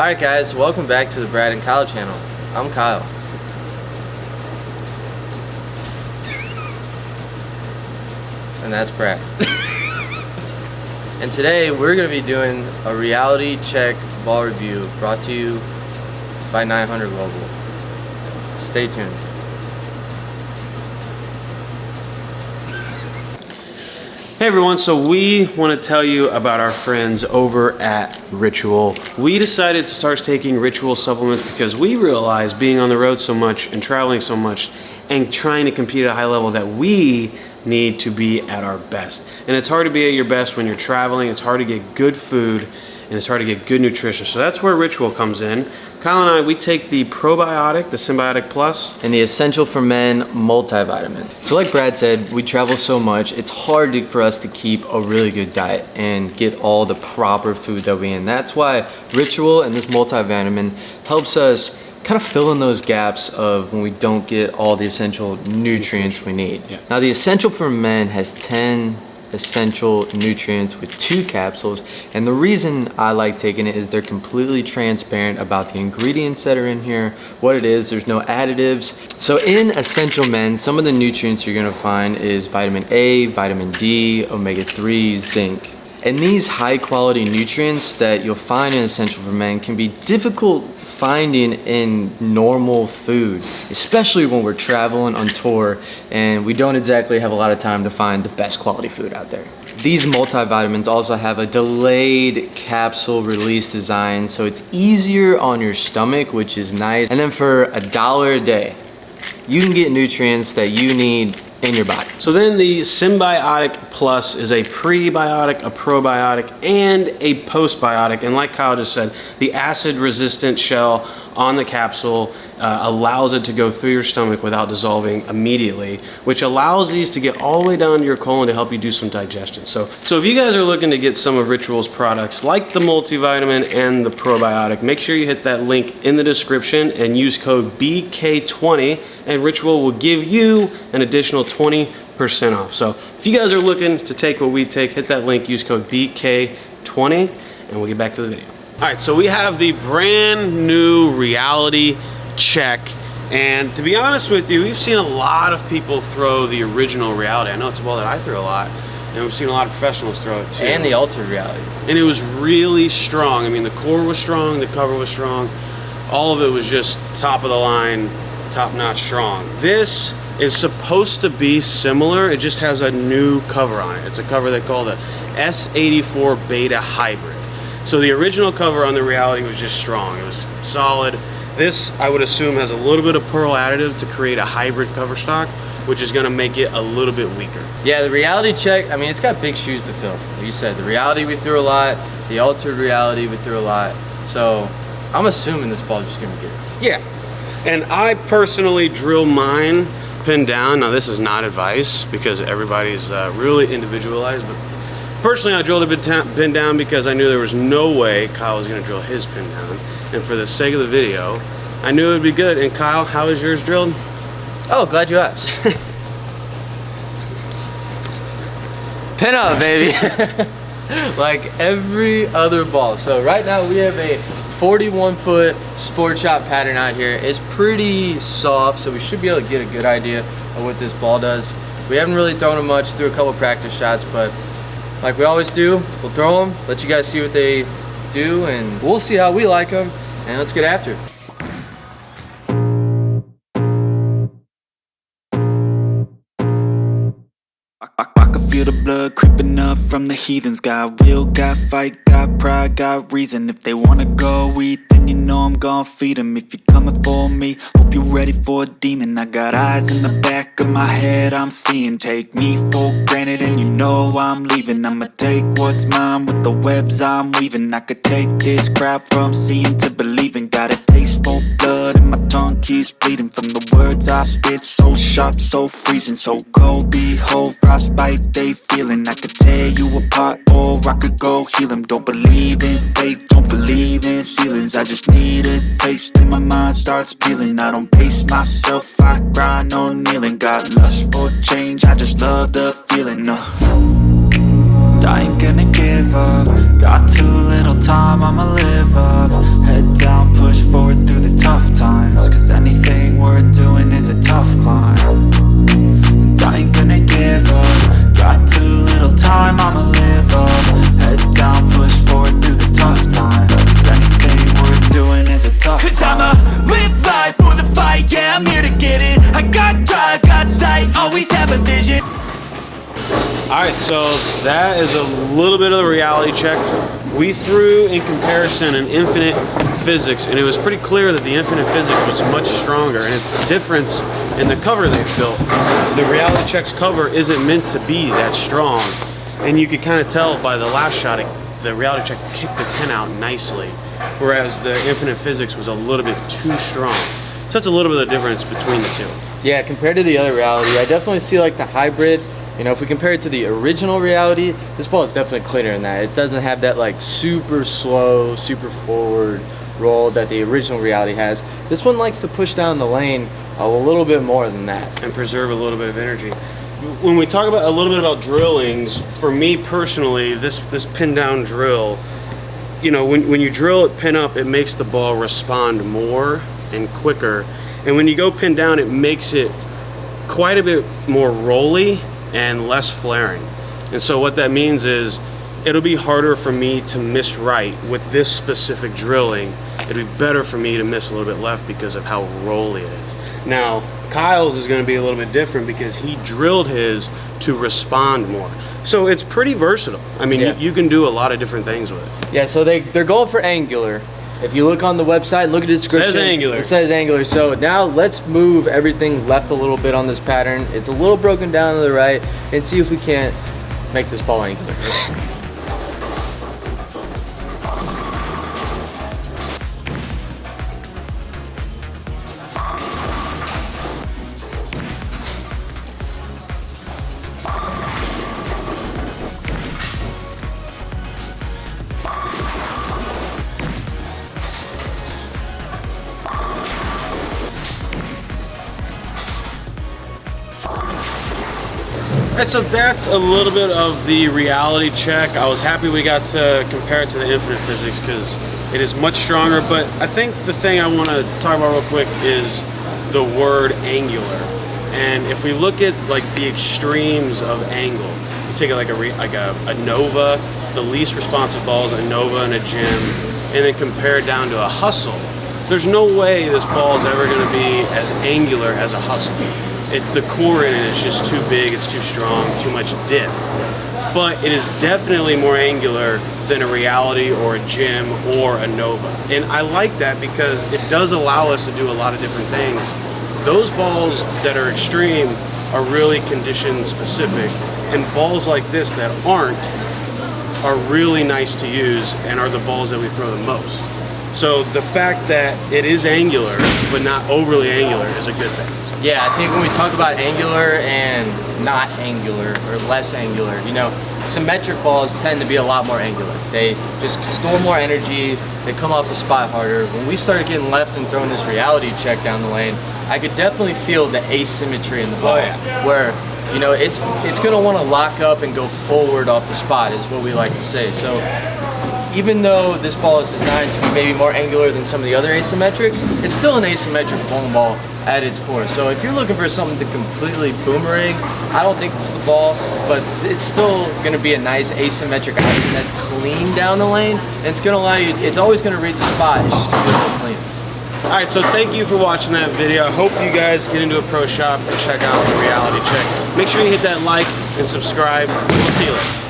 Alright guys, welcome back to the Brad and Kyle channel. I'm Kyle. And that's Brad. And today we're going to be doing a reality check ball review brought to you by 900 Global. Stay tuned. Hey everyone, so we want to tell you about our friends over at Ritual. We decided to start taking Ritual supplements because we realized being on the road so much and traveling so much and trying to compete at a high level that we need to be at our best. And it's hard to be at your best when you're traveling, it's hard to get good food, and it's hard to get good nutrition. So that's where Ritual comes in. Kyle and I, we take the probiotic, the Symbiotic Plus, and the Essential for Men multivitamin. So like Brad said, we travel so much, it's hard for us to keep a really good diet and get all the proper food that we need. That's why Ritual and this multivitamin helps us kind of fill in those gaps of when we don't get all the essential nutrients we need. Yeah. Now the Essential for Men has 10 essential nutrients with 2 capsules, and the reason I like taking it is they're completely transparent about the ingredients that are in here, what it is, there's no additives. So in Essential Men, some of the nutrients you're gonna find is vitamin A, vitamin D, omega-3, zinc. And these high quality nutrients that you'll find in Essential for Men can be difficult finding in normal food, especially when we're traveling on tour and we don't exactly have a lot of time to find the best quality food out there. These multivitamins also have a delayed capsule release design, so it's easier on your stomach, which is nice. And then for $1 a day, you can get nutrients that you need in your body. So then the Symbiotic Plus is a prebiotic, a probiotic, and a postbiotic. And like Kyle just said, the acid resistant shell on the capsule allows it to go through your stomach without dissolving immediately, which allows these to get all the way down to your colon to help you do some digestion. So if you guys are looking to get some of Ritual's products like the multivitamin and the probiotic, make sure you hit that link in the description and use code BK20, and Ritual will give you an additional 20% off. So if you guys are looking to take what we take, hit that link, use code BK20, and we'll get back to the video. All right, so we have the brand new reality check, and to be honest with you, we've seen a lot of people throw the original reality. I know it's a ball that I throw a lot, and we've seen a lot of professionals throw it too. And the altered reality. And it was really strong. I mean, the core was strong, the cover was strong, all of it was just top of the line, top-notch strong. This is supposed to be similar, it just has a new cover on it. It's a cover they call the S84 Beta Hybrid. So the original cover on the reality was just strong, it was solid. This, I would assume, has a little bit of pearl additive to create a hybrid cover stock, which is gonna make it a little bit weaker. Yeah, the reality check, I mean, it's got big shoes to fill. Like you said, the reality we threw a lot, the altered reality we threw a lot. So I'm assuming this ball's just gonna be good. Yeah, and I personally drill mine pinned down. Now this is not advice because everybody's really individualized, but personally I drilled a bit pin down because I knew there was no way Kyle was gonna drill his pin down. And for the sake of the video, I knew it would be good. And Kyle, how is yours drilled? Oh, glad you asked. Pin up, baby. Like every other ball. So right now we have a 41-foot sport shot pattern out here. It's pretty soft, so we should be able to get a good idea of what this ball does. We haven't really thrown it much, threw a couple practice shots, but like we always do, we'll throw them, let you guys see what they do, and we'll see how we like them, and let's get after it. I can feel the blood creeping up from the heathens. Got will, got fight, got pride, got reason. If they wanna go eat, then you know I'm gon' feed them. If you're coming for me, hope you're ready for a demon. I got eyes in the back of my head, I'm seeing. Take me for granted and you know I'm leaving. I'ma take what's mine with the webs I'm weaving. I could take this crowd from seeing to believing. Got a taste for blood and my tongue keeps bleeding. From the words I spit, so sharp, so freezing. So cold, behold, frostbite they feeling. I could tear you apart or I could go heal them. Don't believe in fate, don't believe in ceilings. I just need a taste and my mind starts peeling. I don't pace myself, I grind on kneeling. Got lust for change, I just love the feeling. I ain't gonna give up. Got too little time, I'ma live up. Head right, so that is a little bit of the reality check. We threw in comparison an Infinite Physics, and it was pretty clear that the Infinite Physics was much stronger, and it's the difference in the cover they've built. The reality check's cover isn't meant to be that strong, and you could kind of tell by the last shot, the reality check kicked the 10 out nicely, whereas the Infinite Physics was a little bit too strong. So that's a little bit of the difference between the two. Yeah, compared to the other reality, I definitely see like the hybrid. You know, if we compare it to the original reality, this ball is definitely cleaner in that. It doesn't have that like super slow, super forward roll that the original reality has. This one likes to push down the lane a little bit more than that. And preserve a little bit of energy. When we talk about a little bit about drillings, for me personally, this pin down drill, you know, when you drill it pin up, it makes the ball respond more and quicker. And when you go pin down, it makes it quite a bit more rolly and less flaring. And so what that means is it'll be harder for me to miss right with this specific drilling. It'll be better for me to miss a little bit left because of how rolly it is. Now, Kyle's is going to be a little bit different because he drilled his to respond more. So it's pretty versatile. I mean, yeah. you can do a lot of different things with it. Yeah, so they're going for angular. If you look on the website, look at the description. It says angular. It says angular. So now let's move everything left a little bit on this pattern. It's a little broken down to the right, and see if we can't make this ball angular. Alright, so that's a little bit of the reality check. I was happy we got to compare it to the Infinite Physics because it is much stronger, but I think the thing I want to talk about real quick is the word angular. And if we look at like the extremes of angle, you take it like a Nova, the least responsive balls, a Nova and a Gem, and then compare it down to a Hustle. There's no way this ball is ever going to be as angular as a Hustle. The core in it is just too big, it's too strong, too much diff. But it is definitely more angular than a Reality or a Gem or a Nova. And I like that because it does allow us to do a lot of different things. Those balls that are extreme are really condition specific, and balls like this that aren't are really nice to use and are the balls that we throw the most. So the fact that it is angular but not overly angular is a good thing. Yeah, I think when we talk about angular and not angular or less angular, you know, symmetric balls tend to be a lot more angular. They just store more energy, they come off the spot harder. When we started getting left and throwing this reality check down the lane, I could definitely feel the asymmetry in the ball, where, you know, it's gonna wanna lock up and go forward off the spot is what we like to say. So even though this ball is designed to be maybe more angular than some of the other asymmetrics, it's still an asymmetric bowling ball at its core. So if you're looking for something to completely boomerang, I don't think this is the ball, but it's still gonna be a nice asymmetric option that's clean down the lane, and it's gonna allow you, it's always gonna read the spot, it's just gonna be a little clean. Alright, so thank you for watching that video. I hope you guys get into a pro shop and check out the reality check. Make sure you hit that like and subscribe. We'll see you later.